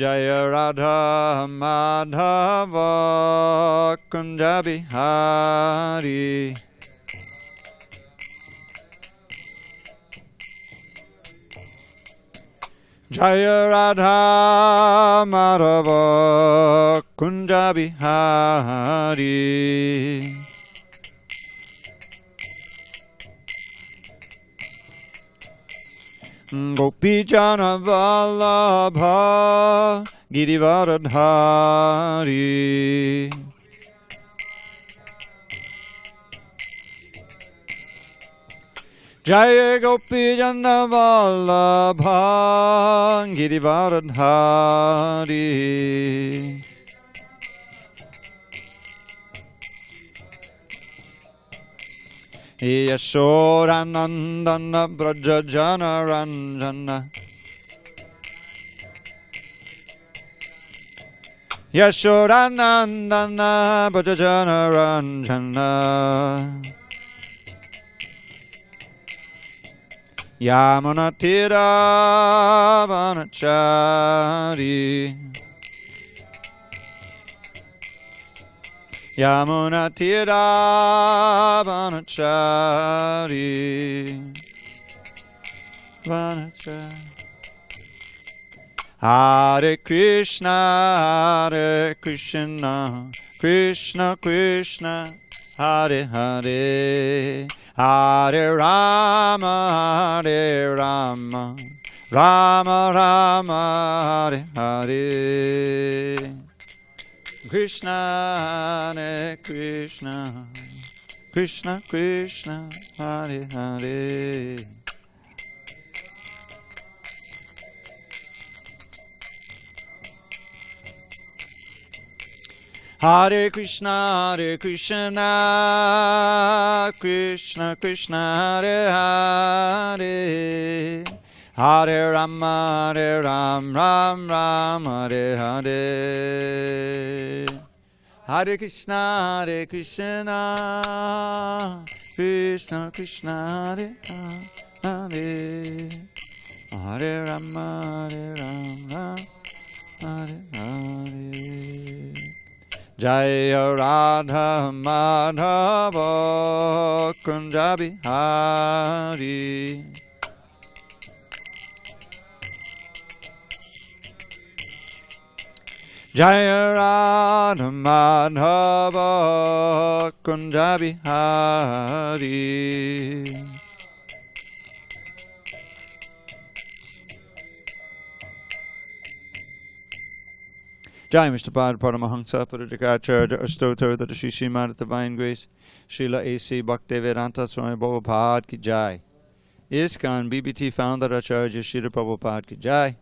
Jaya Radha Madhava Kunja Bihari. Jaya Radha Madhava Kunja Bihari. Gopi Jana Vallabha Girivaradhari. Jaya Gopi Jana Vallabha Girivaradhari. Yashodanandana Braja Jana Ranjana. Yashodanandana Braja Jana Ranjana. Yamuna Tira Vanachari. Yamuna Tira Vanachari. Vanachari. Hare Krishna, Krishna Krishna, Hare Hare, Hare Rama, Hare Rama, Rama Rama, Hare Hare. Krishna, Hare Krishna, Krishna Krishna, Hare Hare. Hare Krishna, Krishna Krishna, Hare Hare, Hare Rama, Hare Ram, Ram Ram, Hare Hare. Hare Krishna, Krishna Krishna, Hare Hare, Hare Rama, Hare Ram, Ram, Hare Hare. Jaya Radha Madhava Kunja Bihari. Jaya Radha Madhava Kunja Bihari. Jai Mr. Bad Paramahansa Parajagacharya Astotar that Shri Srimad Divine Grace Srila A.C. Bhaktivedanta Swami Prabhupada Ki Jai. ISKCON BBT Founder Acharya Srila Prabhupada Ki Jai.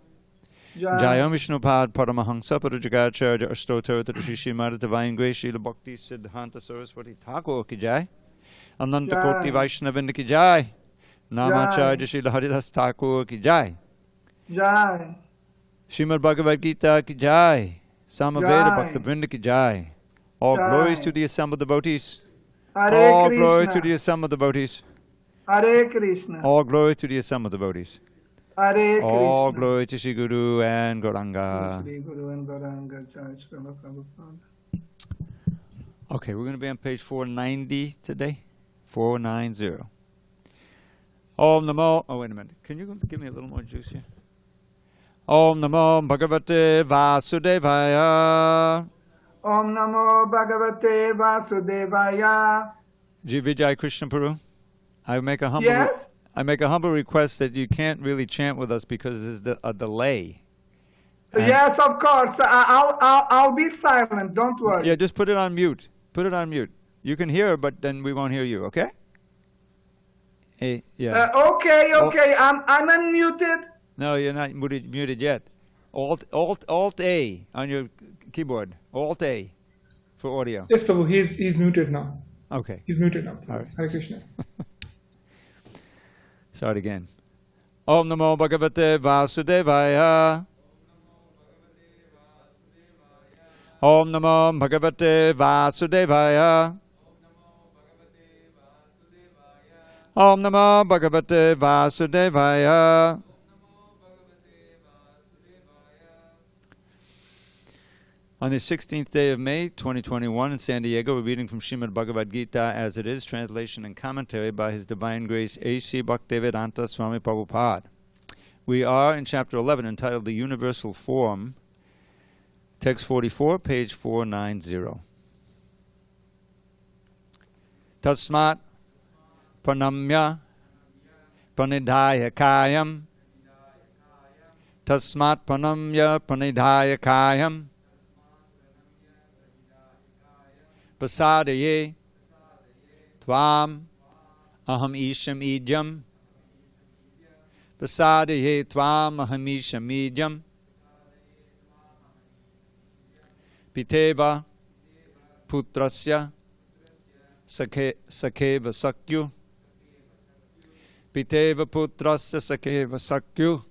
Jai Om Vishnupad Paramahansa Parajagacharya Astotar that Shri Srimad Divine Grace Srila Bhakti Siddhanta Saraswati Thakur Ki Jai. Ananta Koti Vaishnavinda Ki Jai. Namacharya Srila Haridas Thakur Ki Jai. Jai. Srimad Bhagavad Gita Ki Jai. Samaveda Bhakta Vrinda Ki Jai. All glories to the assembled devotees. All glories to the assembled devotees. Hare Krishna. All glory to the assembled devotees. Hare Krishna. All glory to Shri Guru and Gauranga. Okay, we're going to be on page 490 today. 490. Om Namo. Oh, wait a minute. Can you give me a little more juice here? Om Namo Bhagavate Vasudevaya. Om Namo Bhagavate Vasudevaya. Vijay Krishna Puru. I make a humble request that you can't really chant with us because there's a delay. Yes, of course. I'll be silent. Don't worry. Yeah, just put it on mute. Put it on mute. You can hear, but then we won't hear you. Okay? Hey, yeah. Okay. I'm unmuted. No, you're not muted yet. Alt A on your keyboard. Alt A for audio. Yes, Prabhu. He's muted now. Okay. He's muted now. All right. Hare Krishna. Start again. Om Namo Bhagavate Vasudevaya. Om Namo Bhagavate Vasudevaya. Om Namo Bhagavate Vasudevaya. On the 16th day of May, 2021, in SanDiego, we're reading from Srimad Bhagavad Gita as it is, translation and commentary by His Divine Grace A.C. Bhaktivedanta Swami Prabhupada. We are in Chapter 11, entitled The Universal Form, text 44, page 490. Tasmat pranamya pranidhaya kayam. Tasmat pranamya pranidhaya kayam. Pasadaye tvam aham isham idyam. Pasadaye tvam aham isham idyam. Piteva putrasya sakheva sakyu. Piteva putrasya sakheva sakyu.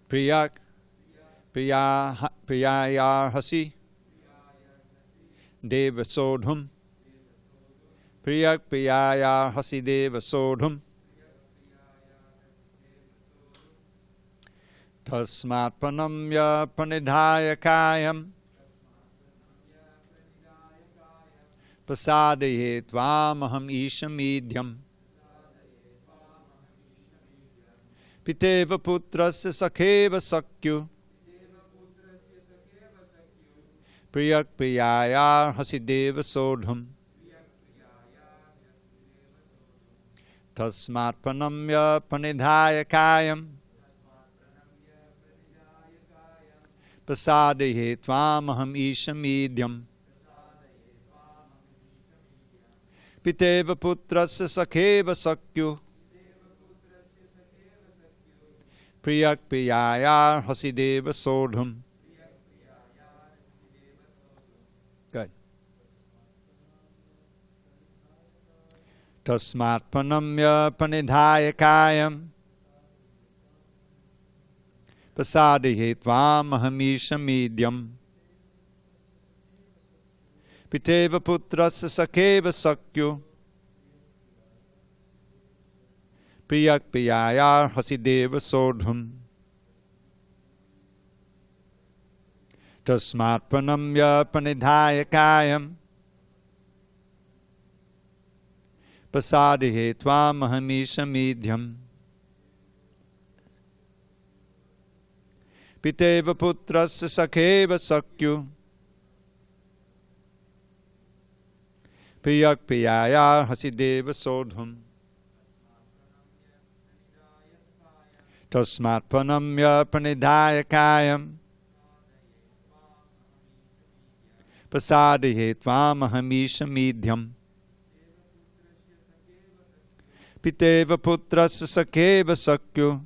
Priyak priyayarhasi Deva Sodhum. Priyak priyayarhasi Deva Sodhum. Tasmat pranamya pranidhaya kayam. Pasadaye tvam aham isham idyam. Piteva putrasya sakheva sakyu. Priyak priyayarhasi Deva Sodhum. Tasmat pranamya pranidhaya kayam. Pasadaye tvam aham isham idyam. Piteva putrasya sakheva sakyu. Priyak priyayarhasi Deva Sodhum. Good. Tasmat pranamya pranidhaya kayam. Pasadaye tvam aham isham idyam. Piteva putrasya sakheva sakyu. Priyak priyayarhasi Deva Sodhum. Tasmat pranamya pranidhaya kayam. Pasadaye tvam aham isham idyam. Piteva putrasya sakheva sakyu. Priyak priyayarhasi Deva Sodhum. Tasmat pranamya pranidhaya kayam. Pasadaye tvam aham isham idyam. Piteva putrasya sakheva sakyu.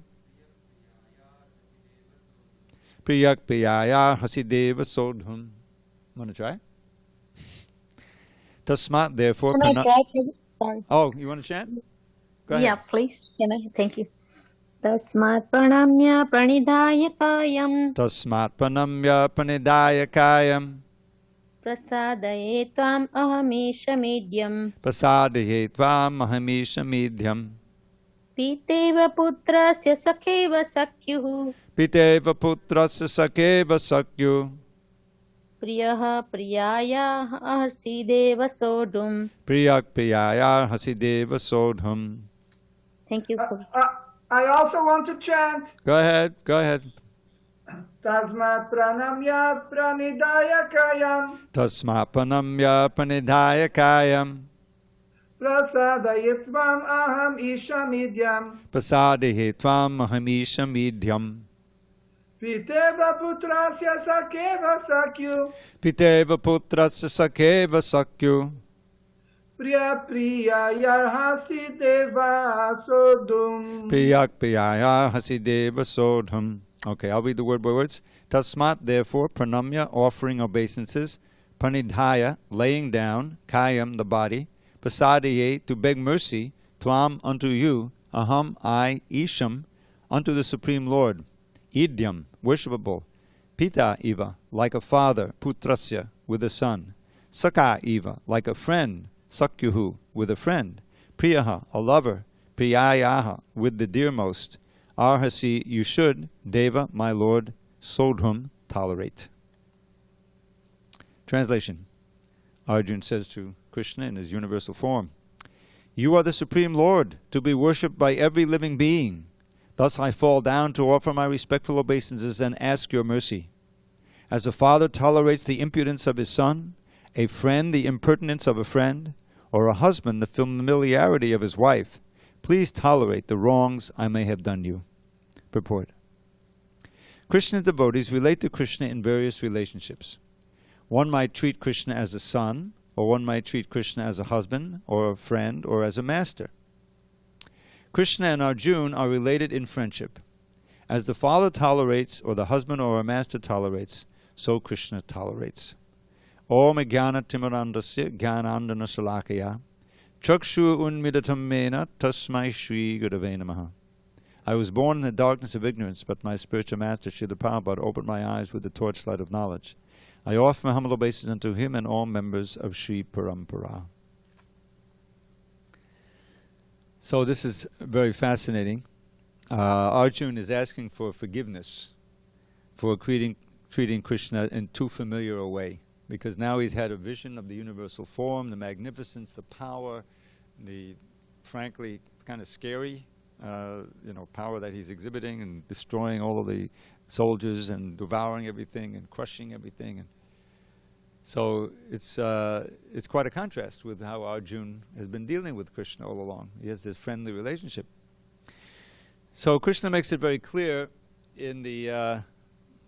Priyak priyayarhasi Deva Sodhum. Want to try? Tasmat, therefore. Can I try? Sorry. Oh, you want to chant? Go ahead. Yeah, please. Can I? Thank you. Tasmat pranamya pranidhaya kayam. Tasmat pranamya pranidhaya kayam. Prasadaye tvam ahamisha medyam. Pasadaye tvam aham isham idyam. Piteva putrasya sakheva sakyuh. Piteva putrasya sakheva sakyu. Priyaha priyaya ahasi Deva Sodhum. Priyak priyayarhasi Deva Sodhum. Thank you. I also want to chant. Go ahead, go ahead. Tasmat pranamya pranidhaya kayam. Tasmat pranamya pranidhaya kayam. Prasadaye tvam aham isham idyam. Pasadaye tvam aham isham idyam. Piteva putrasya sakheva sakyu. Piteva putrasya sakheva sakyu. Priya yarhasi Deva Sodhum. Priyak priyayarhasi Deva Sodhum. Okay, I'll read the word by words. Tasmat, therefore, pranamya, offering obeisances. Pranidhaya, laying down. Kayam, the body. Pasadaye, to beg mercy. Tvam, unto you. Aham, I. Isham, unto the Supreme Lord. Idyam, worshipable. Pita eva, like a father. Putrasya, with a son. Sakha eva, like a friend. Sakyuhu, with a friend. Priyaha, a lover. Priyayaha, with the dearmost. Arhasi, you should. Deva, my Lord. Sodhum, tolerate. Translation. Arjuna says to Krishna in his universal form, "You are the Supreme Lord, to be worshipped by every living being. Thus I fall down to offer my respectful obeisances and ask your mercy. As a father tolerates the impudence of his son, a friend the impertinence of a friend, or a husband the familiarity of his wife, please tolerate the wrongs I may have done you." Purport. Krishna devotees relate to Krishna in various relationships. One might treat Krishna as a son, or one might treat Krishna as a husband, or a friend, or as a master. Krishna and Arjuna are related in friendship. As the father tolerates, or the husband or a master tolerates, so Krishna tolerates. Om jnana timirandasya jnanandana salakaya chakshu unmidatam mena tasmai shri gurave namaha. I was born in the darkness of ignorance, but my spiritual master Srila Prabhupada opened my eyes with the torchlight of knowledge. I offer my humble obeisance unto him and all members of Sri Parampara. So this is very fascinating. Arjuna is asking for forgiveness for treating Krishna in too familiar a way, because now he's had a vision of the universal form, the magnificence, the power, the frankly kind of scary power that he's exhibiting and destroying all of the soldiers and devouring everything and crushing everything. And so it's quite a contrast with how Arjuna has been dealing with Krishna all along. He has this friendly relationship. So Krishna makes it very clear in the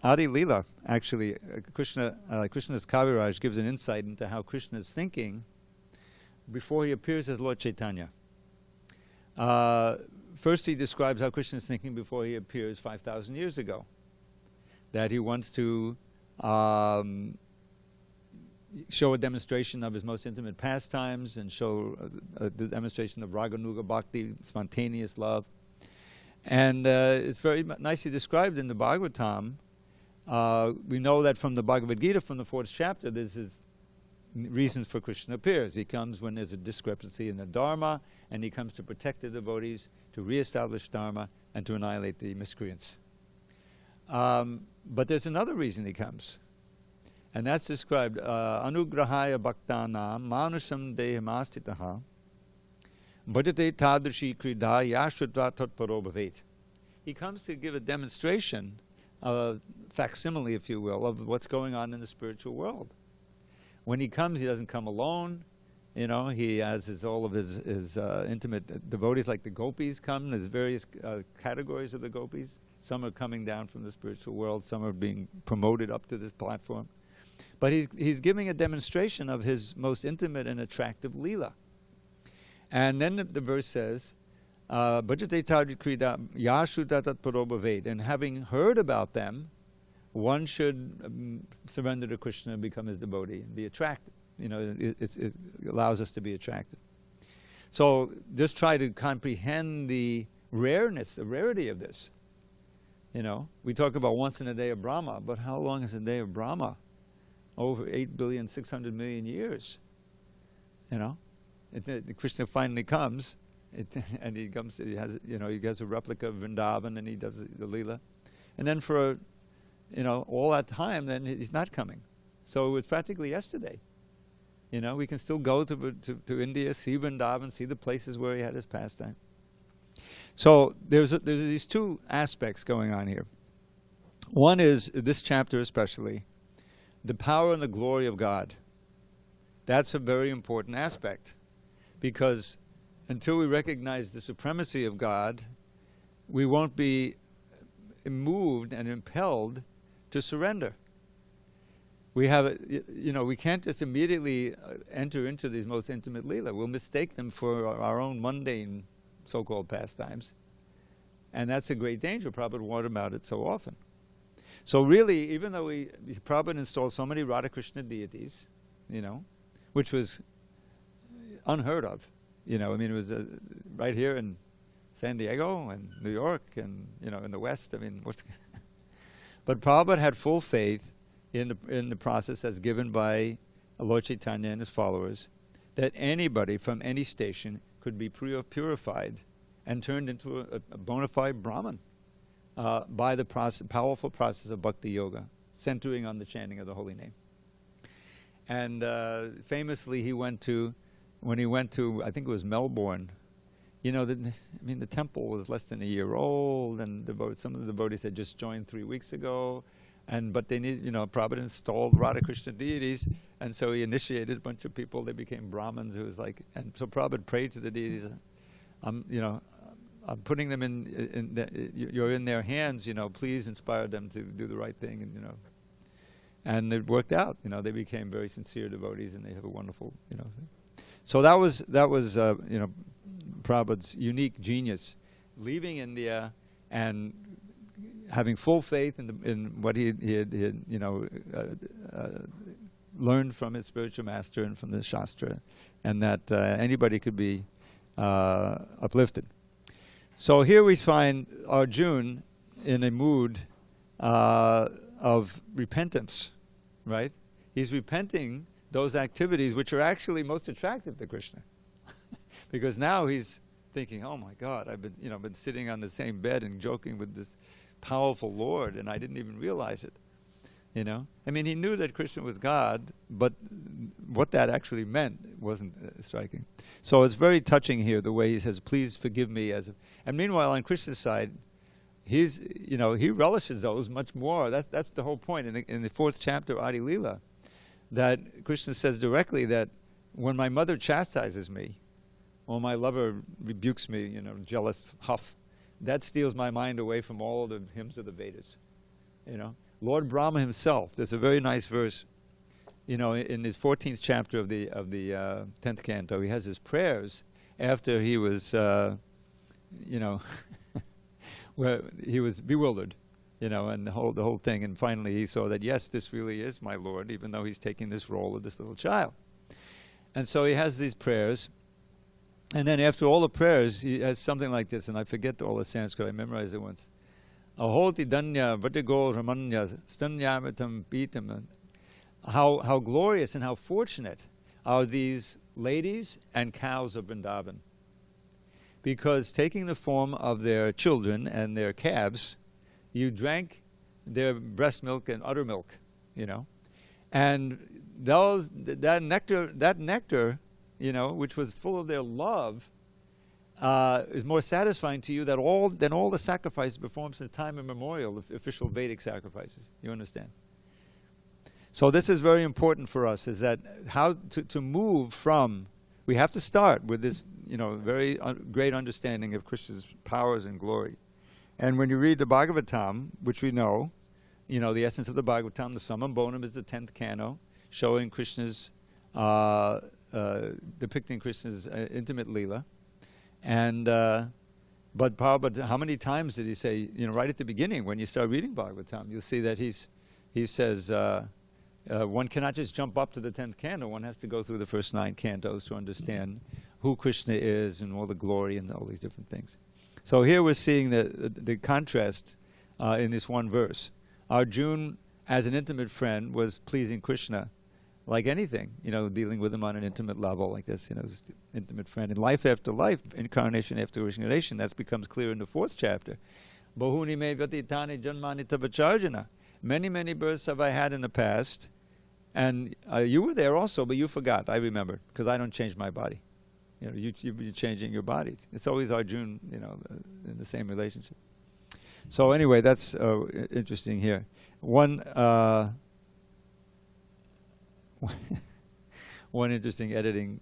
Adi Leela, actually. Krishna's Kaviraj gives an insight into how Krishna is thinking before he appears as Lord Chaitanya. First he describes how Krishna is thinking before he appears 5,000 years ago. That he wants to show a demonstration of his most intimate pastimes and show the demonstration of Raganuga Bhakti, spontaneous love. And it's very nicely described in the Bhagavatam. We know that from the Bhagavad Gita, from the 4th chapter, this is reasons for Krishna appears. He comes when there's a discrepancy in the Dharma, and he comes to protect the devotees, to reestablish Dharma, and to annihilate the miscreants. But there's another reason he comes, and that's described, Anugrahaya Bhaktanam Manusham Dehamastitaha Bhajate Tadrishi Krida Yashudva Tatparo Bhavet. He comes to give a demonstration, a facsimile, if you will, of what's going on in the spiritual world. When he comes, he doesn't come alone. He has all of his intimate devotees, like the gopis come. There's various categories of the gopis. Some are coming down from the spiritual world. Some are being promoted up to this platform. But he's giving a demonstration of his most intimate and attractive Leela. And then the verse says, Bhajate Tadri Krida Yashudatat Parobhaved. And having heard about them, one should surrender to Krishna and become his devotee and be attracted. It allows us to be attracted. So just try to comprehend the rarity of this. We talk about once in a day of Brahma, but how long is a day of Brahma? Over 8,600,000,000 years. Krishna finally comes, and he comes. He has a replica of Vrindavan, and he does the Leela, and then for all that time, then he's not coming. So it's practically yesterday. We can still go to India, see Vrindavan, see the places where he had his pastime. So there's these two aspects going on here. One is, this chapter especially, the power and the glory of God. That's a very important aspect, because until we recognize the supremacy of God, we won't be moved and impelled to surrender. We can't just immediately enter into these most intimate Leela. We'll mistake them for our own mundane so-called pastimes. And that's a great danger. Prabhupada warned about it so often. So really, even though Prabhupada installed so many Radha Krishna deities, which was unheard of. It was right here in SanDiego and New York and, in the West. But Prabhupada had full faith in the process as given by Lord Chaitanya and his followers, that anybody from any station could be purified and turned into a bona fide Brahmin. by the powerful process of bhakti yoga, centering on the chanting of the holy name. And famously, when he went to, I think it was Melbourne, the temple was less than a year old, and some of the devotees had just joined 3 weeks ago, but they needed, Prabhupada installed Radha Krishna deities, and so he initiated a bunch of people. They became Brahmins. It was like, and so Prabhupada prayed to the deities, I'm putting them you're in their hands, please inspire them to do the right thing, and it worked out. They became very sincere devotees, and they have a wonderful, thing. So that was Prabhupada's unique genius, leaving India and having full faith in what he had learned from his spiritual master and from the Shastra, and that anybody could be uplifted. So here we find Arjuna in a mood of repentance, right? He's repenting those activities which are actually most attractive to Krishna. Because now he's thinking, oh my God, I've been sitting on the same bed and joking with this powerful Lord, and I didn't even realize it. He knew that Krishna was God, but what that actually meant wasn't striking. So it's very touching here, the way he says, please forgive me. And meanwhile, on Krishna's side, he relishes those much more. That's the whole point. In the 4th chapter of Adi Leela, that Krishna says directly that when my mother chastises me, or my lover rebukes me, jealous huff, that steals my mind away from all the hymns of the Vedas. Lord Brahma himself, there's a very nice verse, in his 14th chapter of the 10th canto, he has his prayers after he was, where he was bewildered, and the whole thing, and finally he saw that, yes, this really is my Lord, even though he's taking this role of this little child. And so he has these prayers, and then after all the prayers, he has something like this, and I forget all the Sanskrit, I memorized it once. Ahoti danya vatigo ramanya stanyamitam pitam. How glorious and how fortunate are these ladies and cows of Vrindavan. Because taking the form of their children and their calves, you drank their breast milk and udder milk, And that nectar, which was full of their love, is more satisfying to you than all the sacrifices performed since time immemorial, official Vedic sacrifices. You understand? So this is very important for us, is that how to move from, we have to start with this, very great understanding of Krishna's powers and glory. And when you read the Bhagavatam, which we know, the essence of the Bhagavatam, the Summum Bonum is the 10th canto, showing Krishna's, depicting Krishna's intimate Leela. And but Prabhupada, how many times did he say, right at the beginning, when you start reading Bhagavatam, you'll see that he says, one cannot just jump up to the 10th canto, one has to go through the first 9 cantos to understand who Krishna is and all the glory and all these different things. So here we're seeing the contrast in this one verse. Arjuna, as an intimate friend, was pleasing Krishna like anything, dealing with him on an intimate level like this, his intimate friend. In life after life, incarnation after incarnation, that becomes clear in the 4th chapter. Bahuni me vyatitani janmani tabacharjana. Many, many births have I had in the past, and you were there also, but you forgot. I remembered, because I don't change my body. You're changing your body. It's always Arjuna, in the same relationship. So anyway, that's interesting here. One interesting editing,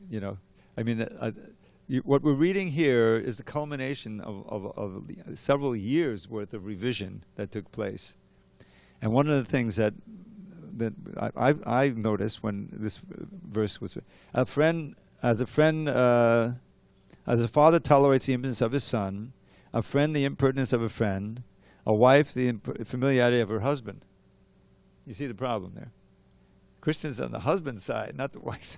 what we're reading here is the culmination of several years worth of revision that took place. And one of the things that I noticed when this verse was, as a father tolerates the impotence of his son, a friend the impertinence of a friend, a wife the familiarity of her husband. You see the problem there. Christians on the husband's side, not the wife's.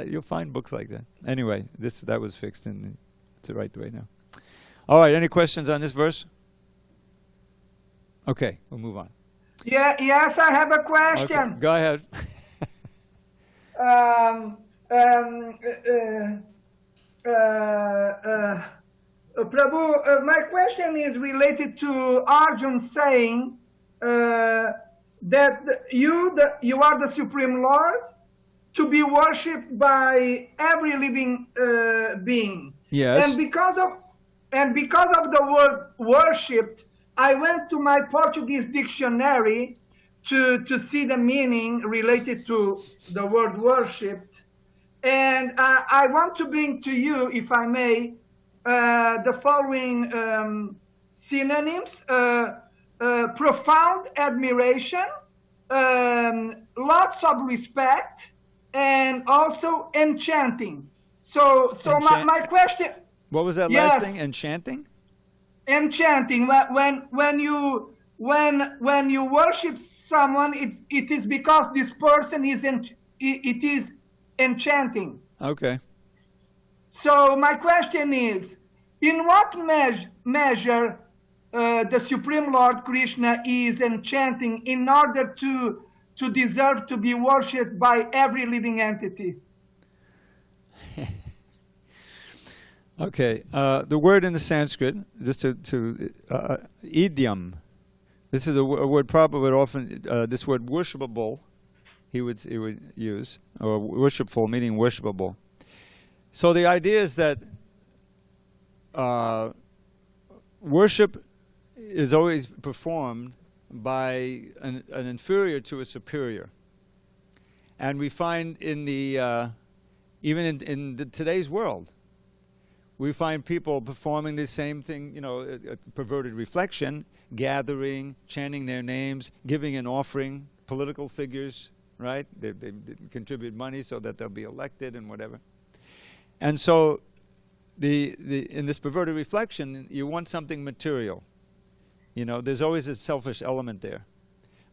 You'll find books like that. Anyway, that was fixed, and it's the right way now. All right, any questions on this verse? Okay, we'll move on. Yeah, yes, I have a question. Okay, go ahead. Prabhu, my question is related to Arjun saying that you are the Supreme Lord to be worshipped by every living being. Yes. And because of the word worshipped, I went to my Portuguese dictionary to see the meaning related to the word worshipped. And I want to bring to you, if I may, the following synonyms: profound admiration, lots of respect, and also enchanting. So my question. What was that Yes. last thing? Enchanting? Enchanting. When you worship someone, it is because this person is it is enchanting. Okay. So my question is, in what measure the Supreme Lord Krishna is enchanting in order to deserve to be worshipped by every living entity? Okay. The word in the Sanskrit, just to idiom. This is a word probably often, this word worshipable, he would use, or worshipful meaning worshipable. So the idea is that worship is always performed by an inferior to a superior. And we find in the, even in today's world, we find people performing the same thing, a perverted reflection, gathering, chanting their names, giving an offering, political figures, right? They contribute money so that they'll be elected and whatever. And so in this perverted reflection, you want something material. There's always a selfish element there.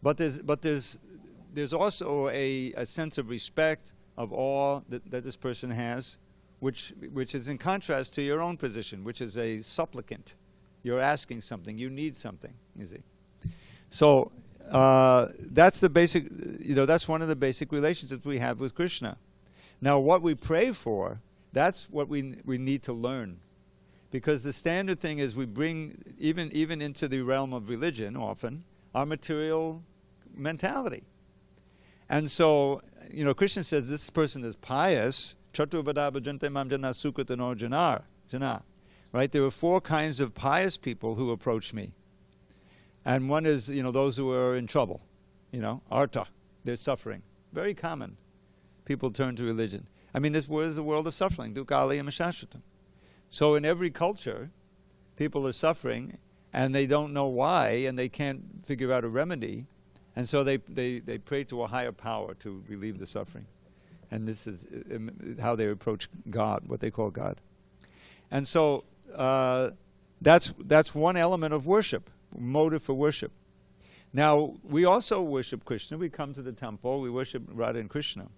But there's also a sense of respect, of awe that this person has, which is in contrast to your own position, which is a supplicant. You're asking something. You need something, you see. So that's the basic, that's one of the basic relationships we have with Krishna. Now, what we pray for, that's what we need to learn. Because the standard thing is we bring, even into the realm of religion often, our material mentality. And so, Krishna says this person is pious. Right? There are 4 kinds of pious people who approach me. And one is, those who are in trouble. Arta, they're suffering. Very common. People turn to religion. I mean, this is the world of suffering. Dukali and Mashashvatam. So in every culture, people are suffering, and they don't know why, and they can't figure out a remedy. And so they pray to a higher power to relieve the suffering. And this is how they approach God, what they call God. And so that's one element of worship, motive for worship. Now, we also worship Krishna. We come to the temple, we worship Radha and Krishna.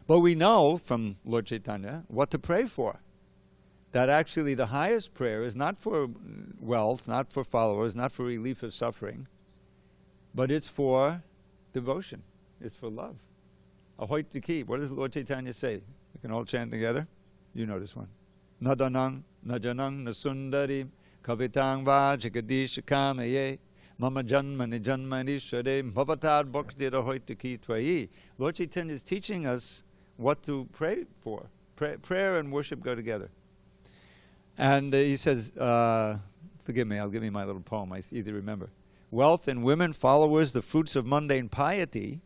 But we know from Lord Chaitanya what to pray for. That actually the highest prayer is not for wealth, not for followers, not for relief of suffering, but it's for devotion. It's for love. Ahoy Tiki. What does Lord Chaitanya say? We can all chant together. You know this one. Nadanang, najanang, nasundari, kavitang va, jagadish kamaye, mama janmani janmani shade, bhavatad bhakti ahoy Tiki twayi. Lord Chaitanya is teaching us what to pray for. Prayer and worship go together. And he says, forgive me, I'll give you my little poem, I easy to remember. Wealth and women, followers, the fruits of mundane piety,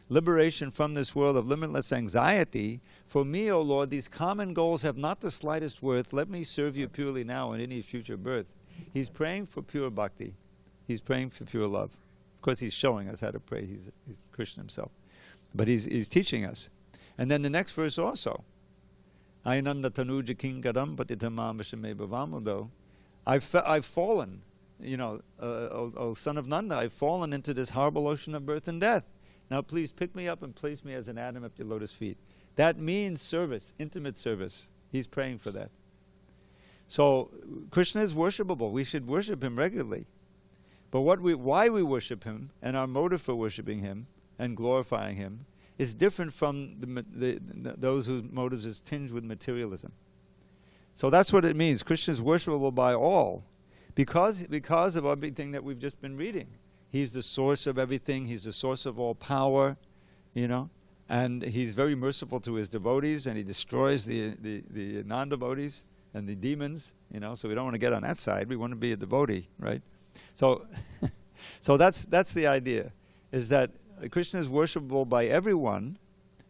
liberation from this world of limitless anxiety. For me, O Lord, these common goals have not the slightest worth. Let me serve you purely now in any future birth. He's praying for pure bhakti. He's praying for pure love. Of course, he's showing us how to pray. He's Krishna himself. But he's teaching us. And then the next verse also. Ainanda tanuja kingadam patitamam vishame bhavamudo. I've fallen, O son of Nanda, I've fallen into this horrible ocean of birth and death. Now please pick me up and place me as an atom at your lotus feet. That means service, intimate service. He's praying for that. So Krishna is worshipable. We should worship him regularly. But why we worship him and our motive for worshiping him and glorifying him is different from those whose motives is tinged with materialism. So that's what it means. Krishna is worshipable by all because of everything that we've just been reading. He's the source of everything. He's the source of all power, and he's very merciful to his devotees, and he destroys the non-devotees and the demons, so we don't want to get on that side. We want to be a devotee, right? So so that's the idea, is that Krishna is worshipable by everyone,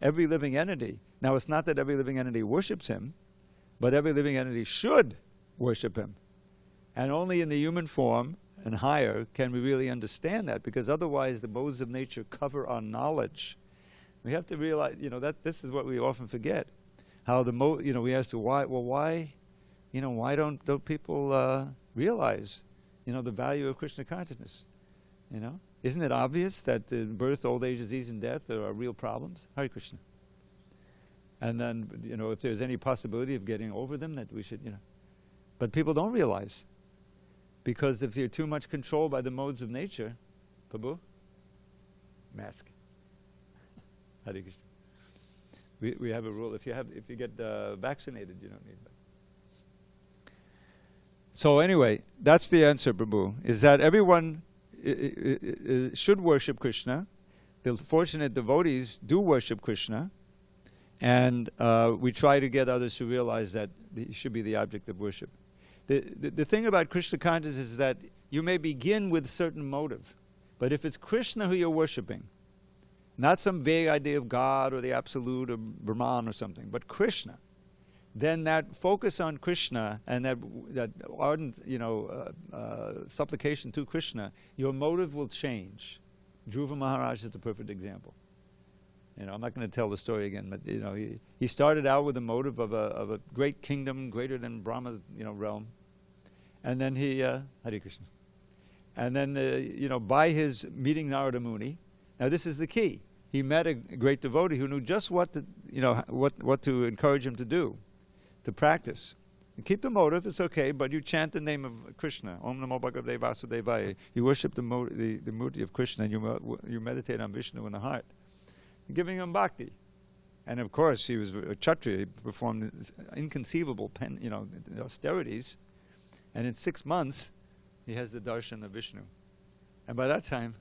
every living entity. Now, it's not that every living entity worships him, but every living entity should worship him. And only in the human form and higher can we really understand that, because otherwise the modes of nature cover our knowledge. We have to realize, that this is what we often forget. How we ask why don't people realize, the value of Krishna consciousness? Isn't it obvious that birth, old age, disease, and death are real problems? Hare Krishna. And then, if there's any possibility of getting over them, that we should, But people don't realize. Because if you're too much controlled by the modes of nature, Prabhu, mask. Hare Krishna. We have a rule. If you get vaccinated, you don't need that. So anyway, that's the answer, Prabhu, is that everyone should worship Krishna. The fortunate devotees do worship Krishna. And we try to get others to realize that he should be the object of worship. The thing about Krishna consciousness is that you may begin with a certain motive. But if it's Krishna who you're worshiping, not some vague idea of God or the Absolute or Brahman or something, but Krishna, then that focus on Krishna and that ardent, supplication to Krishna, your motive will change. Dhruva Maharaj is the perfect example. I'm not going to tell the story again, but he started out with a motive of a great kingdom, greater than Brahma's realm, and then he Hare Krishna, and then by his meeting Narada Muni. Now this is the key. He met a great devotee who knew just what to encourage him to do, to practice. And keep the motive, it's okay, but you chant the name of Krishna. Om Namo Bhagavate Vasudevaya. You worship the Murti of Krishna, and you meditate on Vishnu in the heart, giving him bhakti. And of course, he was a Kshatriya. He performed inconceivable austerities. And in 6 months, he has the darshan of Vishnu. And by that time,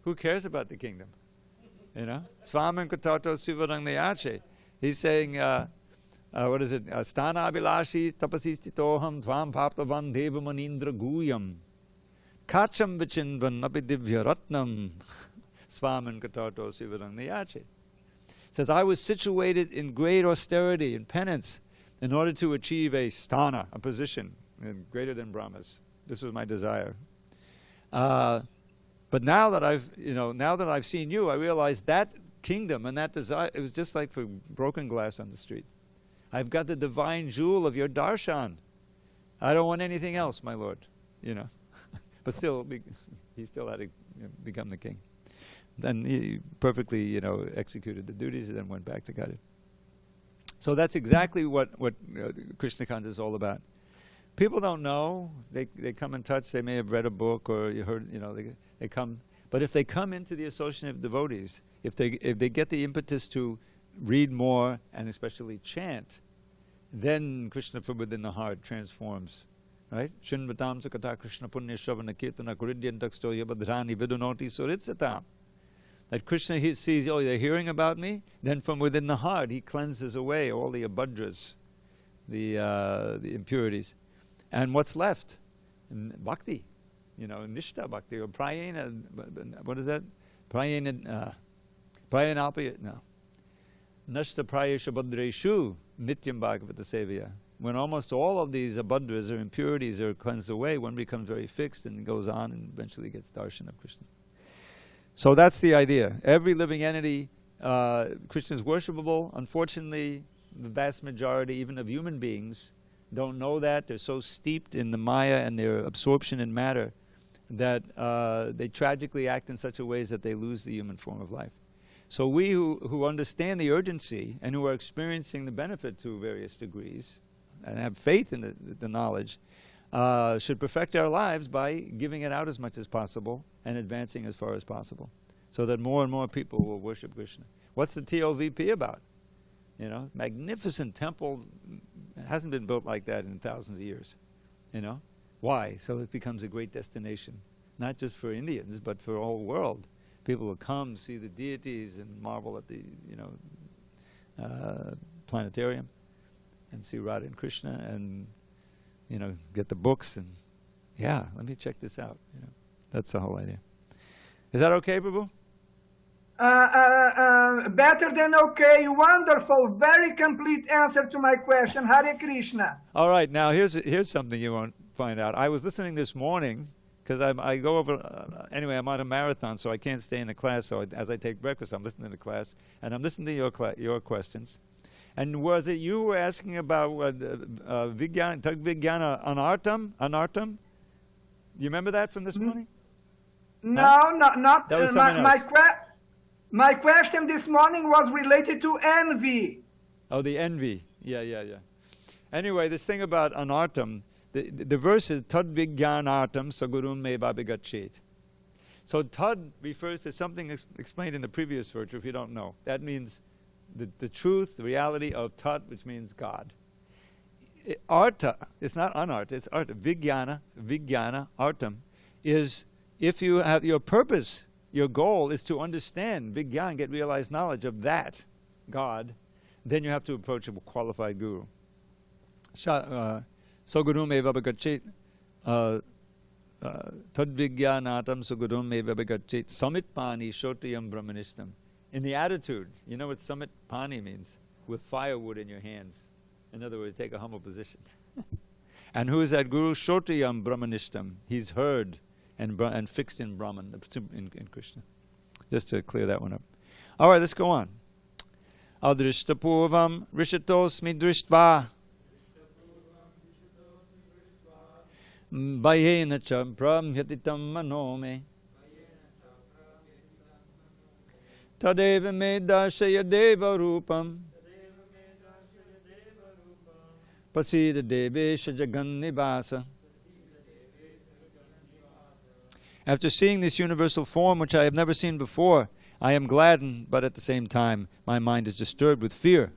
who cares about the kingdom? Swamin Katato Sivarang Neyache. He's saying, what is it? Sthana Abhilashi Tapasistitoham Tvam Paptavan Deva Manindra Guyam Kacham Vichinvan Napi Divya Ratnam Swamin Katato Sivarang Neyache. Says, I was situated in great austerity and penance in order to achieve a sthana, a position greater than Brahma's. This was my desire. But now that I've seen you, I realize that kingdom and that desire, it was just like for broken glass on the street. I've got the divine jewel of your darshan. I don't want anything else, my Lord. But still, he still had to become the king. Then he perfectly, executed the duties and then went back to God. So that's exactly what Krishna consciousness is all about. People don't know. They come in touch. They may have read a book or you heard. They come. But if they come into the association of devotees, if they get the impetus to read more and especially chant, then Krishna from within the heart transforms. Right? Shinvatam sakata Krishna punya shravana kirtana kuridyantaksto yabadhrani vidunoti suritsatam. That Krishna he sees, they're hearing about me. Then from within the heart, he cleanses away all the abhadras, the impurities. And what's left? Bhakti, Nishta Bhakti, or Prayena, what is that? Prayanalpaya, no. Nashta Prayesha Bhadreshu, Nityam Bhagavata Sevaya. When almost all of these abhadras or impurities are cleansed away, one becomes very fixed and goes on and eventually gets darshan of Krishna. So that's the idea. Every living entity, Krishna is worshipable. Unfortunately, the vast majority, even of human beings, don't know that. They're so steeped in the Maya and their absorption in matter that they tragically act in such a ways that they lose the human form of life. So we who understand the urgency and who are experiencing the benefit to various degrees and have faith in the knowledge should perfect our lives by giving it out as much as possible and advancing as far as possible so that more and more people will worship Krishna. What's the TOVP about? Magnificent temple, It hasn't been built like that in thousands of years. You know? Why? So it becomes a great destination. Not just for Indians, but for the whole world. People will come, see the deities, and marvel at the, planetarium, and see Radha and Krishna, and, get the books, and, let me check this out. That's the whole idea. Is that okay, Prabhu? Better than okay. Wonderful. Very complete answer to my question. Hare Krishna. All right. Now, here's something you won't find out. I was listening this morning, because I go over, anyway, I'm on a marathon, so I can't stay in the class. So as I take breakfast, I'm listening to the class, and I'm listening to your questions. And was it you who were asking about Tag Vigyana Anartam? You remember that from this morning? No, huh? not. That was someone else. My question this morning was related to envy. Oh, the envy. Yeah. Anyway, this thing about anartam, the verse is Tad Vigyanartam Sagurum Me Babigachet. So Tad refers to something explained in the previous verse, if you don't know. That means the truth, the reality of Tat, which means God. Arta, it's not anarta, it's arta. Vigyana, artam, is if you have your purpose, your goal is to understand, Vigyan, get realized knowledge of that God, then you have to approach a qualified guru. So guru me vabhagachet, tad vigyanatam sugurum me vabhagachet, samitpani shotiyam brahmanishtam. In the attitude, you know what samitpani means? With firewood in your hands. In other words, take a humble position. And who is that guru? Shotiyam brahmanishtam. He's heard and fixed in Brahman, in Krishna. Just to clear that one up. All right, let's go on. Adrishtapurvam rishatosmi drishtva Bayena cha brahmyatitam manome Tadeva me darshaya deva rupam Pasida devesha jagannivasa. After seeing this universal form, which I have never seen before, I am gladdened, but at the same time, my mind is disturbed with fear.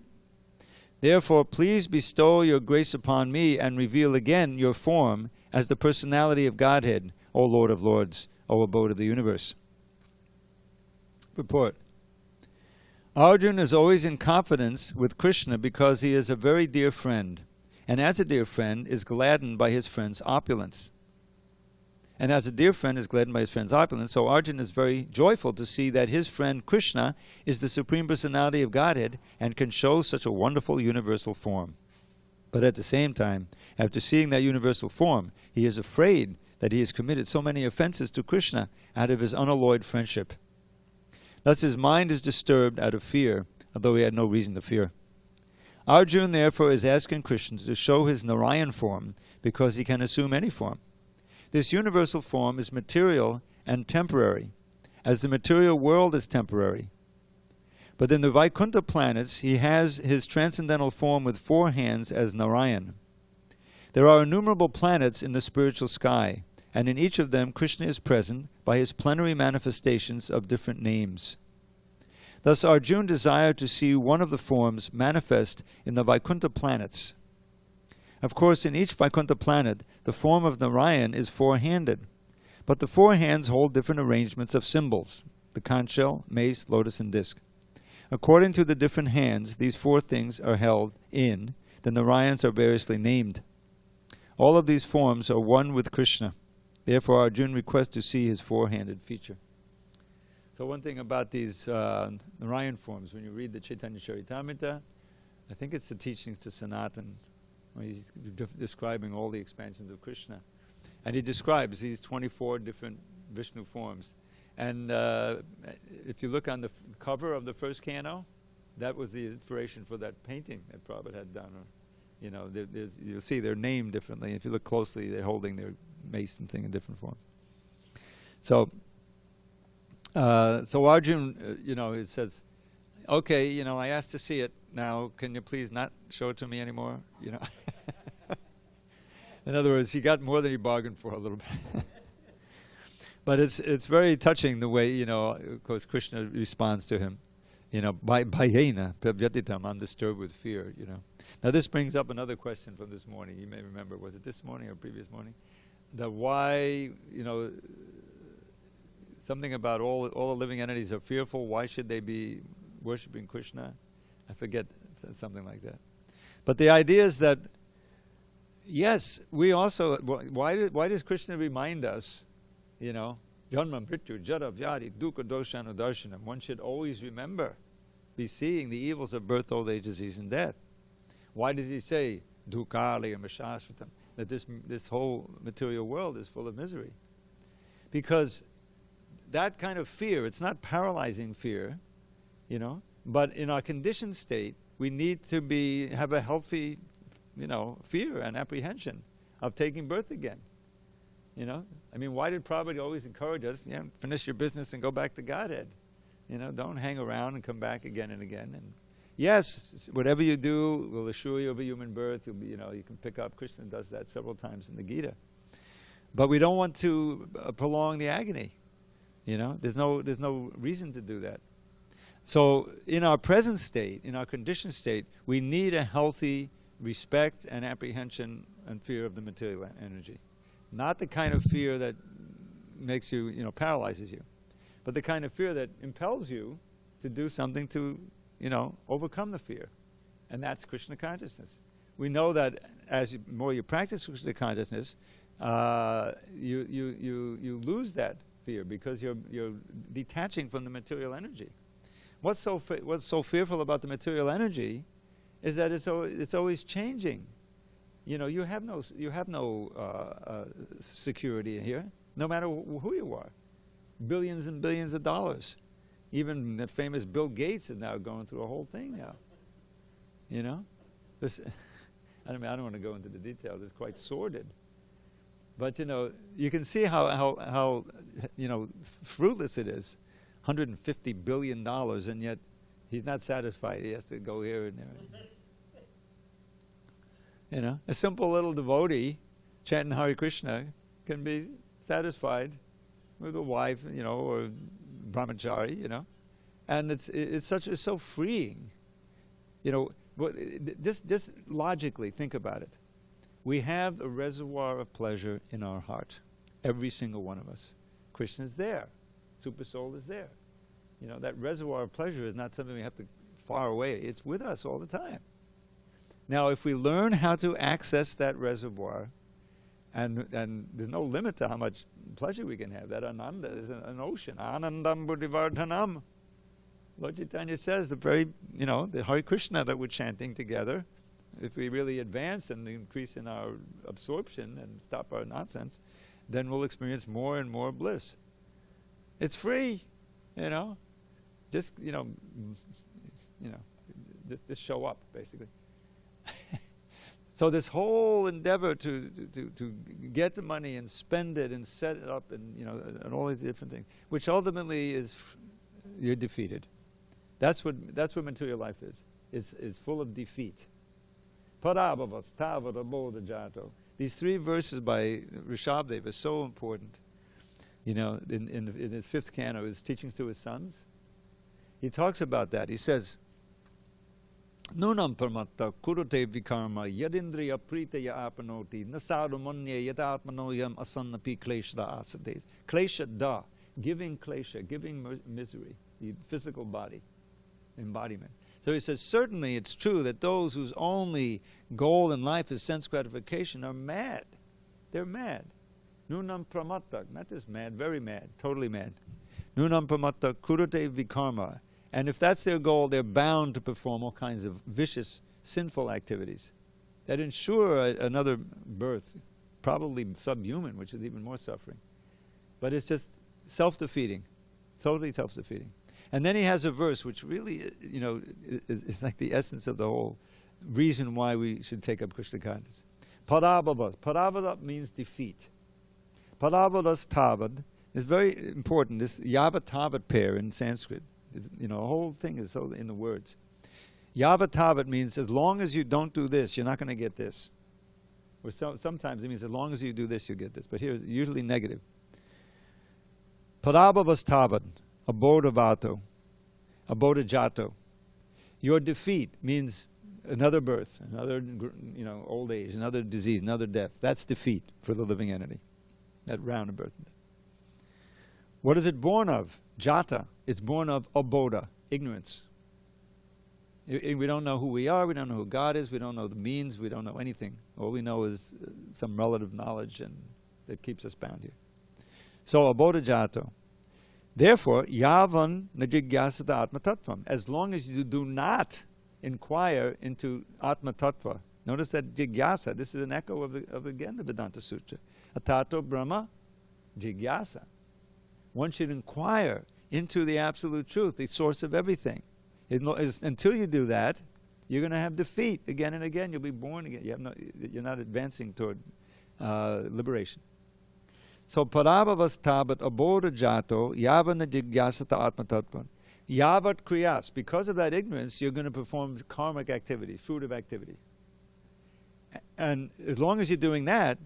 Therefore, please bestow your grace upon me and reveal again your form as the personality of Godhead, O Lord of Lords, O abode of the universe. Purport. Arjuna is always in confidence with Krishna because he is a very dear friend, and as a dear friend is gladdened by his friend's opulence. And as a dear friend is gladdened by his friend's opulence, so Arjuna is very joyful to see that his friend Krishna is the Supreme Personality of Godhead and can show such a wonderful universal form. But at the same time, after seeing that universal form, he is afraid that he has committed so many offenses to Krishna out of his unalloyed friendship. Thus his mind is disturbed out of fear, although he had no reason to fear. Arjuna therefore is asking Krishna to show his Narayan form because he can assume any form. This universal form is material and temporary, as the material world is temporary. But in the Vaikuntha planets, he has his transcendental form with 4 hands as Narayan. There are innumerable planets in the spiritual sky, and in each of them Krishna is present by his plenary manifestations of different names. Thus Arjuna desired to see one of the forms manifest in the Vaikuntha planets. Of course, in each Vaikuntha planet, the form of Narayan is 4-handed, but the 4 hands hold different arrangements of symbols, the conch shell, mace, lotus, and disc. According to the different hands these 4 things are held in, the Narayans are variously named. All of these forms are one with Krishna. Therefore, Arjuna requests to see his 4-handed feature. So one thing about these Narayan forms, when you read the Chaitanya Charitamrita, I think it's the teachings to Sanatan, when he's describing all the expansions of Krishna. And he describes these 24 different Vishnu forms. And if you look on the cover of the first canto, that was the inspiration for that painting that Prabhupada had done. Or, you'll see they're named differently. If you look closely, they're holding their mace and thing in different forms. So Arjuna, it says, okay, I asked to see it. Now, can you please not show it to me anymore? In other words, he got more than he bargained for a little bit. But it's very touching the way, of course, Krishna responds to him. Bhayena pravyatitam, I'm disturbed with fear, Now this brings up another question from this morning. You may remember, was it this morning or previous morning? That why, something about all the living entities are fearful. Why should they be worshipping Krishna? I forget, something like that. But the idea is that, yes, we also, why does Krishna remind us, Janma Mrityu Jara Vyadi Dukkha Doshanu Darshanam? One should always remember, be seeing the evils of birth, old age, disease, and death. Why does he say Dukkali and Mashashvatam? That this whole material world is full of misery? Because that kind of fear, it's not paralyzing fear, but in our conditioned state, we need to have a healthy, fear and apprehension of taking birth again. Why did Prabhupada always encourage us, finish your business and go back to Godhead? Don't hang around and come back again and again. And yes, whatever you do will assure you of a human birth. You'll be, you can pick up. Krishna does that several times in the Gita. But we don't want to prolong the agony. There's no reason to do that. So in our present state, in our conditioned state, we need a healthy respect and apprehension and fear of the material energy. Not the kind of fear that makes you, paralyzes you, but the kind of fear that impels you to do something to, overcome the fear. And that's Krishna consciousness. We know that as more you practice Krishna consciousness, you lose that fear because you're detaching from the material energy. What's so fearful about the material energy is that it's always changing. You have no security here, no matter who you are. Billions and billions of dollars. Even that famous Bill Gates is now going through a whole thing now. I don't want to go into the details. It's quite sordid. But you can see how fruitless it is. $150 billion, and yet he's not satisfied. He has to go here and there. A simple little devotee chanting Hare Krishna can be satisfied with a wife, or brahmachari, and it's so freeing. Just logically think about it. We have a reservoir of pleasure in our heart, every single one of us. Krishna's there. Super soul is there. That reservoir of pleasure is not something we have to far away. It's with us all the time. Now, if we learn how to access that reservoir, and there's no limit to how much pleasure we can have. That ananda is an ocean. Anandam buddhivardhanam. Lord Chaitanya says the Hare Krishna that we're chanting together, if we really advance and increase in our absorption and stop our nonsense, then we'll experience more and more bliss. It's free, Just just show up, basically. So this whole endeavor to get the money and spend it and set it up and and all these different things, which ultimately is you're defeated. That's what material life is. It's full of defeat. Parabhavas tavada bodha jato. These 3 verses by Rishabdev are so important. In his 5th canto, his teachings to his sons, he talks about that. He says, Nunam parmatta kurute vikarma yadindriya pritaya apanoti nasadu manye yadatmanoyam asannapi kleshda asades. Klesha da, giving klesha, giving misery, the physical body, embodiment. So he says, certainly it's true that those whose only goal in life is sense gratification are mad. They're mad. Nunam pramatta, not just mad, very mad, totally mad. Nunam pramatta kurute vikarma. And if that's their goal, they're bound to perform all kinds of vicious, sinful activities that ensure another birth, probably subhuman, which is even more suffering. But it's just self-defeating, totally self-defeating. And then he has a verse which really, is like the essence of the whole reason why we should take up Krishna consciousness. Parabhavas. Parabhavas means defeat. Parabhavas tavad is very important. This yavat tavat pair in Sanskrit. The whole thing is so in the words. Yavat tavat means as long as you don't do this, you're not going to get this. Or sometimes it means as long as you do this, you get this. But here, usually negative. Parabhavas tavat, abodhavato. Abodhajato. Your defeat means another birth, another old age, another disease, another death. That's defeat for the living entity. That round of birth. What is it born of? Jata. It's born of abodha, ignorance. We don't know who we are, we don't know who God is, we don't know the means, we don't know anything. All we know is some relative knowledge and that keeps us bound here. So, abodhajato. Therefore, yavan najigyasata atma tattvam. As long as you do not inquire into atma tattva. Notice that jigyasa, this is an echo of again the Vedanta Sutra. Atato brahma jigyasa. One should inquire into the absolute truth, the source of everything. Until you do that, you're going to have defeat again and again. You'll be born again. You're not advancing toward liberation. So, parabhavas tabat abodha jato yavana jigyasata atma tattvan. Yavat kriyas. Because of that ignorance, you're going to perform karmic activity, fruitive activity. And as long as you're doing that,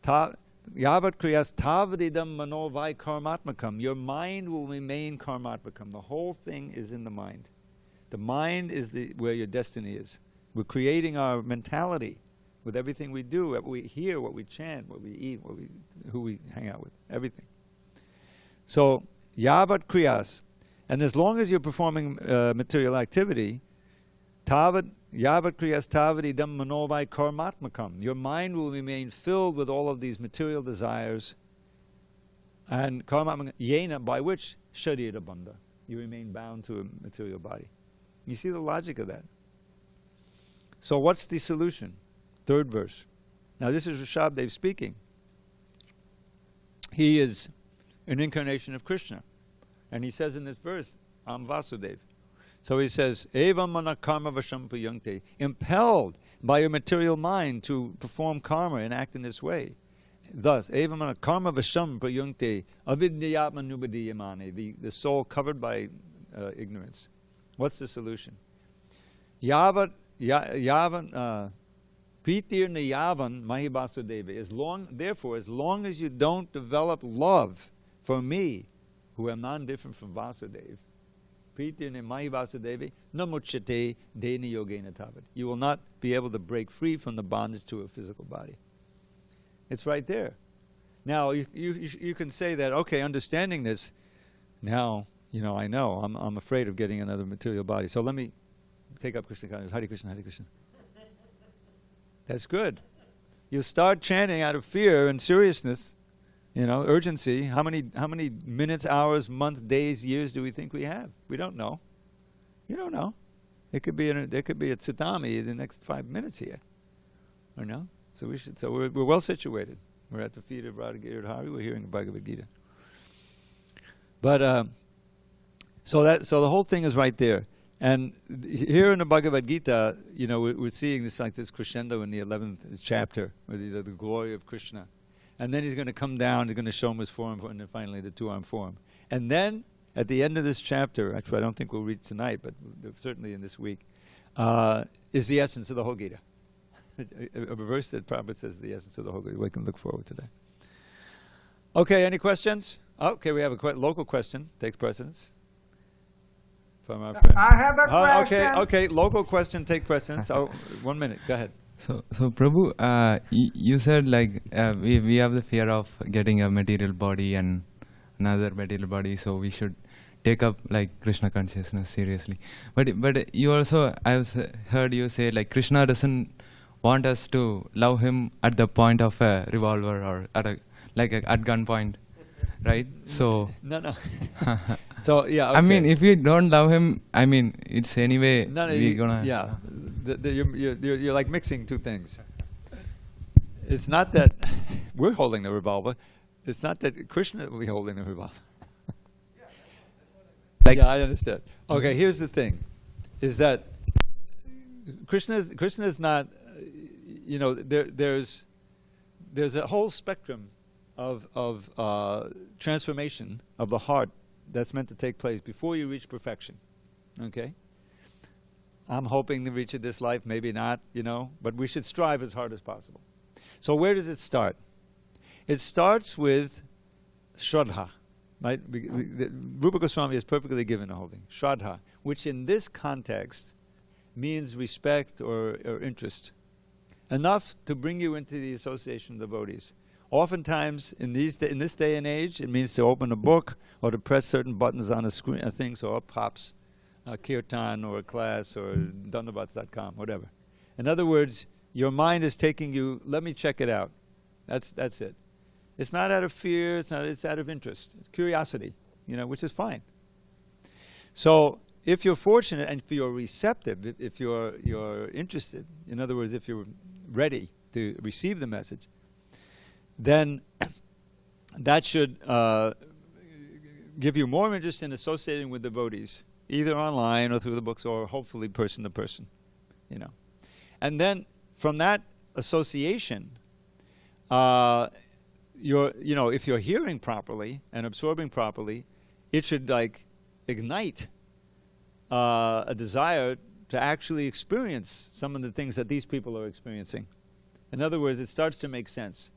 yavat kriyas tavadidam manovai karmatmakam. Your mind will remain karmatmakam. The whole thing is in the mind. The mind is where your destiny is. We're creating our mentality with everything we do, what we hear, what we chant, what we eat, who we hang out with, everything. So, yavat kriyas. And as long as you're performing material activity, yavat kriyas tavadidam manovai karmatmakam. Your mind will remain filled with all of these material desires, and karmatmakam, yena, by which sharira bandha. You remain bound to a material body. You see the logic of that. So what's the solution? Third verse. Now this is Rishabdev speaking. He is an incarnation of Krishna. And he says in this verse, I'm Vasudev. So he says, Evam mana karma vasham puyante. Impelled by your material mind to perform karma and act in this way. Thus, Evam mana karma vasham puyante avidyatma nubadiyamane. The soul covered by ignorance. What's the solution? Yavan pritir nayavan mahibasudeva. Therefore, as long as you don't develop love for me, who am non-different from Vasudeva, pritir mahibasudeva namuchate deni yogena tavat. You will not be able to break free from the bondage to a physical body. It's right there. Now you can say that, okay, understanding this, now I know I'm afraid of getting another material body. So let me take up Krishna consciousness. Hare Krishna, Hare Krishna. That's good. You start chanting out of fear and seriousness, urgency. How many minutes, hours, months, days, years do we think we have? We don't know. You don't know. There could be a tsunami in the next 5 minutes here. Or no? So we're well situated. We're at the feet of Radha Hari. We're hearing the Bhagavad Gita. But so the whole thing is right there. And here in the Bhagavad Gita, we're seeing this crescendo in the 11th chapter, where the glory of Krishna. And then he's going to come down, he's going to show him his form, and then finally the two-armed form. And then, at the end of this chapter, actually I don't think we'll read tonight, but certainly in this week, is the essence of the whole Gita. A verse that Prabhupada says the essence of the whole Gita. We can look forward to that. Okay, any questions? Okay, we have a local question, takes precedence. From our friend. I have a question. Okay, local question, take precedence. 1 minute, go ahead. So Prabhu, you said we have the fear of getting a material body and another material body, so we should take up Krishna consciousness seriously. But you also, I've heard you say Krishna doesn't want us to love him at the point of a revolver or at gunpoint, right? So no. So yeah. Okay. I mean, if we don't love him, it's anyway we're gonna. Yeah, you're like mixing two things. It's not that we're holding the revolver. It's not that Krishna will be holding the revolver. Yeah, I understand. Okay, here's the thing: is that Krishna is not. There's a whole spectrum of transformation of the heart that's meant to take place before you reach perfection. Okay? I'm hoping to reach it this life, maybe not, but we should strive as hard as possible. So where does it start? It starts with Shraddha. Right? Rupa Goswami has perfectly given a holding. Shraddha, which in this context means respect or interest. Enough to bring you into the association of devotees. Oftentimes, in this day and age, it means to open a book or to press certain buttons on a screen, a thing, so up pops a kirtan or a class or dandavats.com, whatever. In other words, your mind is taking you, let me check it out. That's it. It's not out of fear, it's out of interest. It's curiosity, which is fine. So if you're fortunate and if you're receptive, if you're interested, in other words, if you're ready to receive the message, then that should give you more interest in associating with devotees, either online or through the books or hopefully person to person, And then from that association, if you're hearing properly and absorbing properly, it should ignite a desire to actually experience some of the things that these people are experiencing. In other words, it starts to make sense.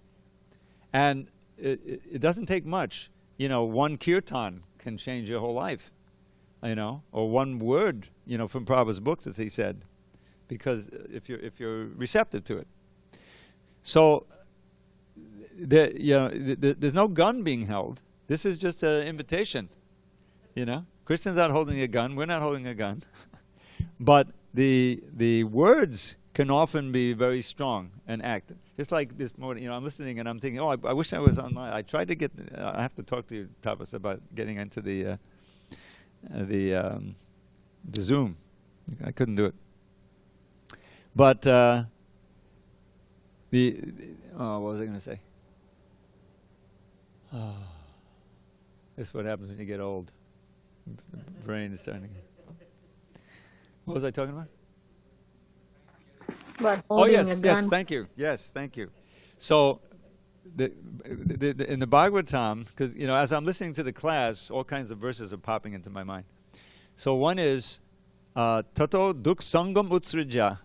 And it doesn't take much. One kirtan can change your whole life, or one word, from Prabhupada's books, as he said, because if you're receptive to it. So there's no gun being held. This is just an invitation. Krishna's not holding a gun. We're not holding a gun. But the words can often be very strong and active. Just like this morning, I'm listening and I'm thinking, I wish I was online. I tried to get. I have to talk to you, Tapas, about getting into the Zoom. I couldn't do it. But what was I going to say? This is what happens when you get old. The brain is starting to get... What was I talking about? Yes, thank you. Yes, thank you. So, in the Bhagavatam, because, as I'm listening to the class, all kinds of verses are popping into my mind. So one is, Tato duk sangam utsrija.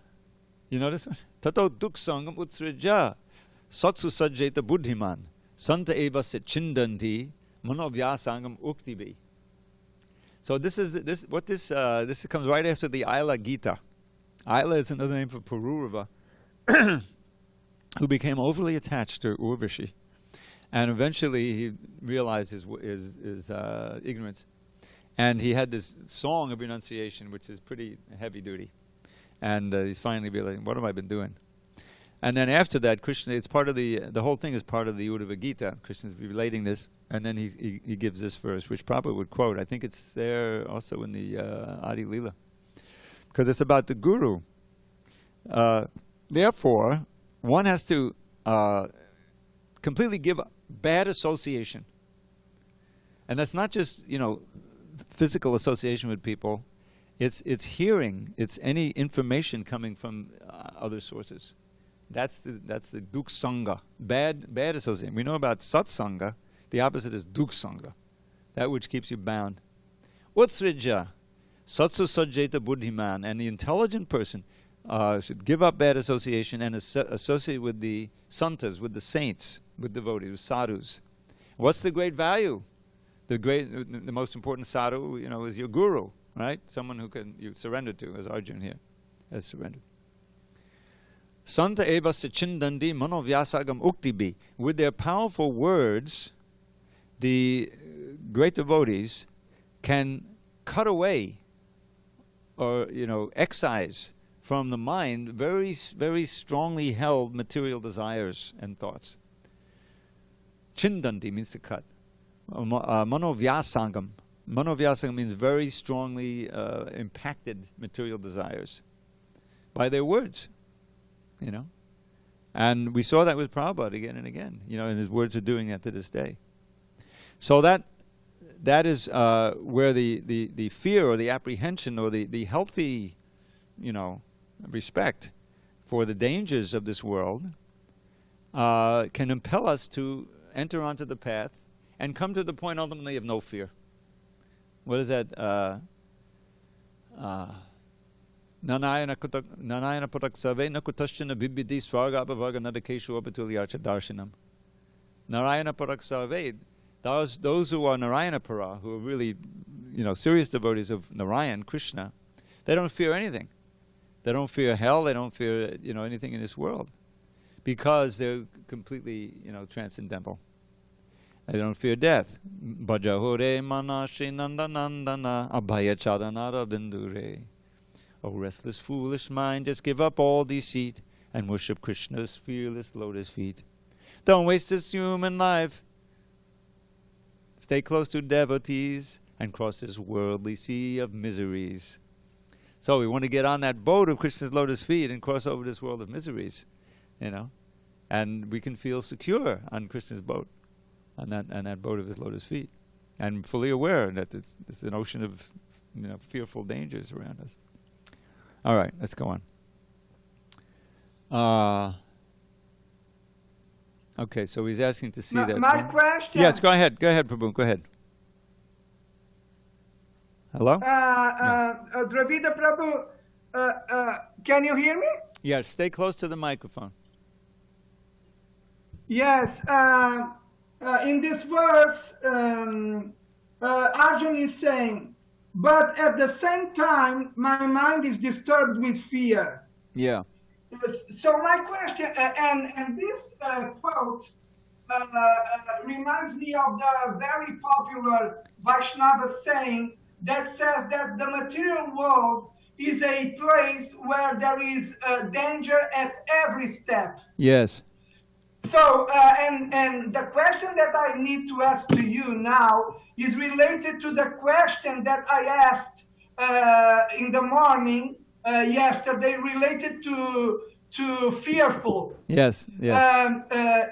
You know this one? Tato duk sangam utsrija. Satsu sajjeta buddhiman. Santa eva se chindanti. Manovyasangam uktibi. So this comes right after the Ila Gita. Ila is another name for Pururava, who became overly attached to Urvashi, and eventually he realized his ignorance, and he had this song of renunciation, which is pretty heavy duty, and he's finally realizing, what have I been doing? And then after that, Krishna, it's part of the whole thing is part of the Uddhava Gita. Krishna's relating this, and then he gives this verse, which Prabhupada would quote. I think it's there also in the Adi Lila, because it's about the Guru. Therefore, one has to completely give up bad association. And that's not just, physical association with people. It's hearing. It's any information coming from other sources. That's the duk sangha, bad association. We know about satsanga. The opposite is duk sangha, that which keeps you bound. Utsrija, satsu sajjeta buddhiman, and the intelligent person should give up bad association and associate with the santas, with the saints, with devotees, with sadhus. What's the great value? The most important sadhu, is your guru, right? Someone who you surrender to, as Arjun here has surrendered. Santa eva sachindandi manovyasagam uktibi. With their powerful words, the great devotees can cut away or, excise from the mind very, very strongly held material desires and thoughts. Chindanti means to cut. Manovyasangam. Manovyasangam means very strongly impacted material desires by their words. And we saw that with Prabhupada again and again, and his words are doing that to this day. So that is where the fear or the apprehension or the healthy, respect for the dangers of this world can impel us to enter onto the path and come to the point ultimately of no fear. What is that? Nanayana putaksave nakutashchana bibidi swarga abhavarga nadakeshu abatulyarcha darshanam. Narayana putaksave. Those who are Narayana-para, who are really, serious devotees of Narayan, Krishna, they don't fear anything. They don't fear hell. They don't fear, anything in this world, because they're completely, transcendental. They don't fear death. Bhajahure manashi nandanandana abhaya chadanara bindure. O restless, foolish mind, just give up all deceit and worship Krishna's fearless lotus feet. Don't waste this human life. Stay close to devotees and cross this worldly sea of miseries. So we want to get on that boat of Krishna's lotus feet and cross over this world of miseries, and we can feel secure on Krishna's boat, on that boat of his lotus feet, and fully aware that there's an ocean of fearful dangers around us. All right, let's go on. Okay, so he's asking to see that. My question. Yes, go ahead, Prabhu, go ahead. Hello? Dravida Prabhu, can you hear me? Yes, stay close to the microphone. Yes. In this verse, Arjun is saying, but at the same time, my mind is disturbed with fear. Yeah. So my question, and this quote reminds me of the very popular Vaishnava saying that says that the material world is a place where there is danger at every step. Yes. So, and the question that I need to ask to you now is related to the question that I asked in the morning yesterday, related to fearful. Yes, yes.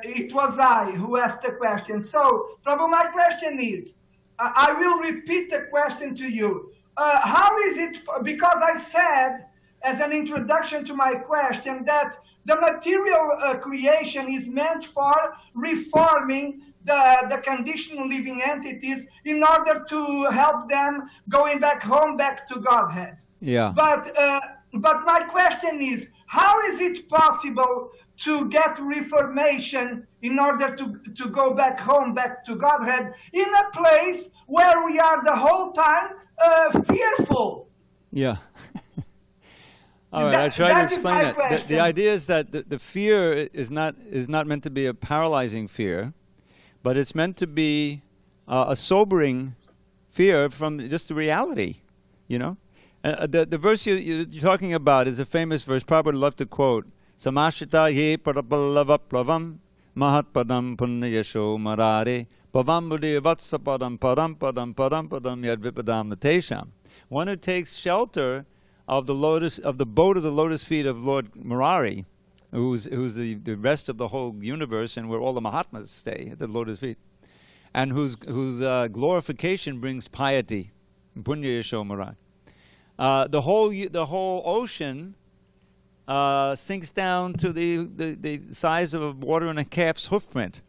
It was I who asked the question. So, Prabhu, my question is, I will repeat the question to you. How is it, because I said as an introduction to my question that the material creation is meant for reforming the conditioned living entities in order to help them going back home, back to Godhead. Yeah. But my question is, how is it possible to get reformation in order to go back home, back to Godhead, in a place where we are the whole time fearful? Yeah. All right, I tried to explain that. The idea is that the fear is not meant to be a paralyzing fear, but it's meant to be a sobering fear from just the reality, The verse you're talking about is a famous verse. Prabhupada would love to quote, Samashita ye parapallavaplavam mahatpadam punyayasho marare pavam buddhi vatsapadam param padam yadvipadam natesham. One who takes shelter of the boat of the lotus feet of Lord Murari, who's the rest of the whole universe, and where all the Mahatmas stay at the lotus feet, and whose glorification brings piety, punya yasho Murari. The whole ocean sinks down to the size of a water in a calf's hoofprint.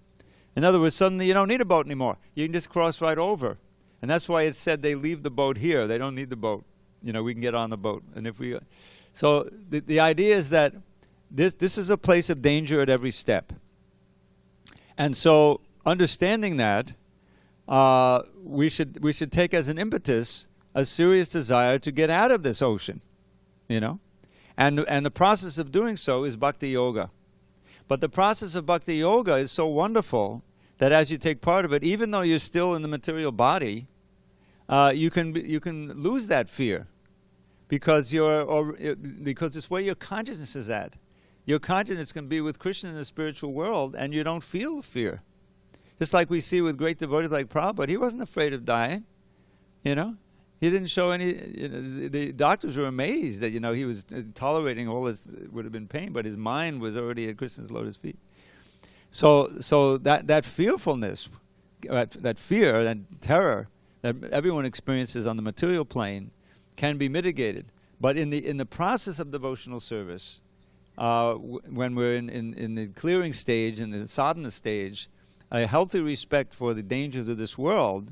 In other words, suddenly you don't need a boat anymore. You can just cross right over, and that's why it said they leave the boat here. They don't need the boat. We can get on the boat. And so the idea is that this is a place of danger at every step. And so understanding that, we should take as an impetus a serious desire to get out of this ocean, and the process of doing so is bhakti yoga. But the process of bhakti yoga is so wonderful that as you take part of it, even though you're still in the material body, you can lose that fear, because it's where your consciousness is at. Your consciousness can be with Krishna in the spiritual world, and you don't feel fear. Just like we see with great devotees like Prabhupada, he wasn't afraid of dying, He didn't show any. The doctors were amazed that he was tolerating all this. Would have been pain, but his mind was already at Krishna's lotus feet. So that fearfulness, that fear, that terror that everyone experiences on the material plane, can be mitigated. But in the process of devotional service, when we're in the clearing stage, in the sadhana stage, a healthy respect for the dangers of this world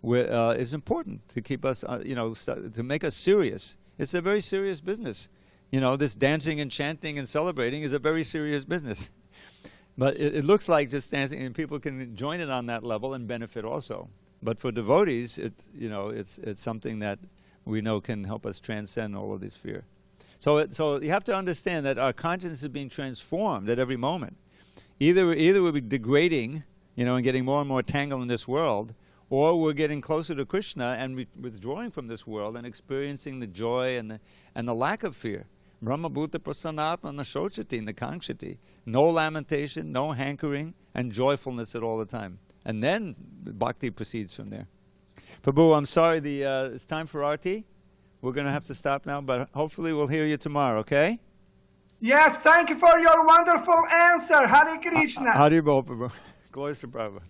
is important to keep us, to make us serious. It's a very serious business. This dancing and chanting and celebrating is a very serious business. But it looks like just dancing, and people can join it on that level and benefit also. But for devotees, it's something that we know can help us transcend all of this fear. So you have to understand that our consciousness is being transformed at every moment. Either we're degrading, and getting more and more tangled in this world, or we're getting closer to Krishna and withdrawing from this world and experiencing the joy and the lack of fear. Brahma bhuta prasanatma nashochati nakangshati. No lamentation, no hankering, and joyfulness at all the time. And then bhakti proceeds from there. Prabhu, I'm sorry, it's time for Arti. We're going to have to stop now, but hopefully we'll hear you tomorrow, okay? Yes, thank you for your wonderful answer. Hare Krishna. Hari Bol, Prabhu. Glories to Prabhupada.